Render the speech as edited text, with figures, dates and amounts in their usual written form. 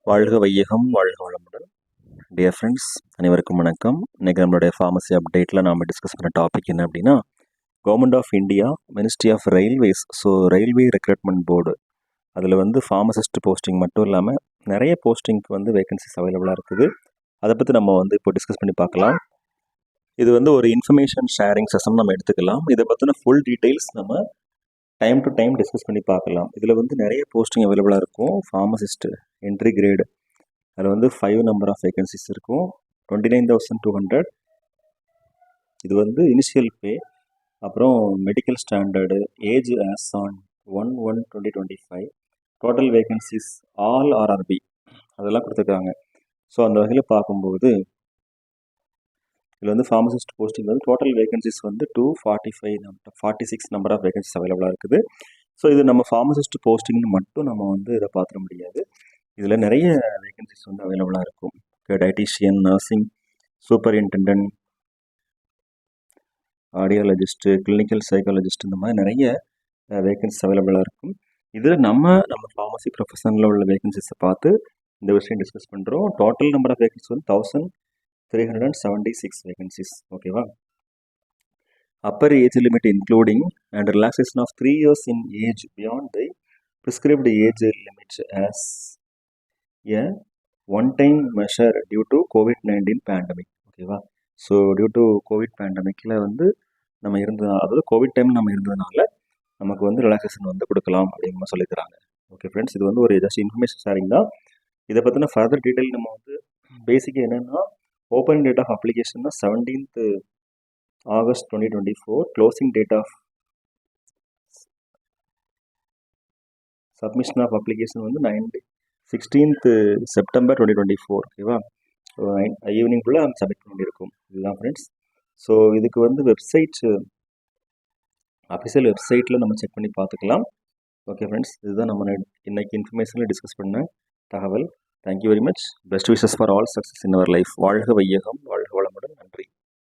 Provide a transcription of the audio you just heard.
வாழ்க வையகம், வாழ்க வளமுடன். டியர் ஃப்ரெண்ட்ஸ், அனைவருக்கும் வணக்கம். இன்றைக்கி நம்மளுடைய ஃபார்மசி அப்டேட்டில் நாம் டிஸ்கஸ் பண்ண டாபிக் என்ன அப்படின்னா, government of India, ministry of railways, so railway recruitment board, அதில் வந்து ஃபார்மசிஸ்ட் போஸ்டிங் மட்டும் இல்லாமல் நிறைய போஸ்டிங்க்கு வந்து வேகன்சிஸ் அவைலபிளாக இருக்குது. அதை பற்றி நம்ம வந்து இப்போ டிஸ்கஸ் பண்ணி பார்க்கலாம். இது வந்து ஒரு இன்ஃபர்மேஷன் ஷேரிங் செஷன் நம்ம எடுத்துக்கலாம். இதை பற்றின ஃபுல் டீட்டெயில்ஸ் நம்ம டைம் டு டைம் டிஸ்கஸ் பண்ணி பார்க்கலாம். இதில் வந்து நிறைய போஸ்டிங் அவைலபிளாக இருக்கும். ஃபார்மசிஸ்ட் என்ட்ரி கிரேடு, அதில் வந்து 5 நம்பர் ஆஃப் வேகன்சிஸ் இருக்கும். 29,200 இது வந்து இனிஷியல் பே. அப்புறம் medical standard, age as on 1/1/2025, total vacancies all RRB அதெல்லாம் கொடுத்துருக்காங்க. ஸோ அந்த வகையில் பார்க்கும்போது இதில் வந்து ஃபார்மசிஸ்ட் போஸ்டிங் வந்து டோட்டல் வேகன்சிஸ் வந்து 246 நம்பர் ஆஃப் வேகன்சிஸ் அவைலபிளாக இருக்குது. ஸோ இது நம்ம ஃபார்மசிஸ்ட் போஸ்டிங்னு மட்டும் நம்ம வந்து இதை பார்த்துட முடியாது. இதில் நிறைய வேகன்சிஸ் வந்து அவைலபிளாக இருக்கும். Dietician, nursing, superintendent, ஆடியாலஜிஸ்ட்டு, clinical psychologist, இந்த மாதிரி நிறைய வேகன்சிஸ் அவைலபிளாக இருக்கும். இதில் நம்ம ஃபார்மசி ப்ரொஃபஷனில் உள்ள வேகன்சிஸை பார்த்து இந்த விஷயம் டிஸ்கஸ் பண்ணுறோம். டோட்டல் நம்பர் ஆஃப் வேகன்சிஸ் வந்து 1376 வேகன்சிஸ். ஓகேவா? Upper age limit including and relaxation of 3 years in age beyond the prescribed age limit as a one-time measure due to COVID-19 pandemic. ஓகேவா? ஸோ டியூ டு கோவிட் பேண்டமிக்கில் வந்து நம்ம அதாவது Covid time நம்ம இருந்ததுனால நமக்கு வந்து ரிலாக்ஸேஷன் வந்து கொடுக்கலாம் அப்படின்னு சொல்லித்தராங்க. ஓகே ஃப்ரெண்ட்ஸ், இது வந்து ஒரு ஜஸ்ட் இன்ஃபர்மேஷன் ஷேரிங் தான். இதை பற்றின ஃபர்தர் டீட்டெயில் நம்ம வந்து பேசிக்காக என்னென்னா, ஓப்பன் டேட் ஆஃப் அப்ளிகேஷன்னா 17th August 2024, closing date of submission of application வந்து 16th September 2024. ஓகேவா? ஸோ ஈவினிங்குள்ளே அவங்க சப்மிட் பண்ணியிருக்கோம். இதுதான் ஃப்ரெண்ட்ஸ். ஸோ இதுக்கு வந்து அஃபிஷியல் வெப்சைட்டில் நம்ம செக் பண்ணி பார்த்துக்கலாம். ஓகே ஃப்ரெண்ட்ஸ், இதுதான் நம்ம இன்னைக்கு இன்ஃபர்மேஷனில் டிஸ்கஸ் பண்ண தகவல். Thank you very much. Best wishes for all success in our life. வாழ்க வையகம், வாழ்க வளமுடன். நன்றி.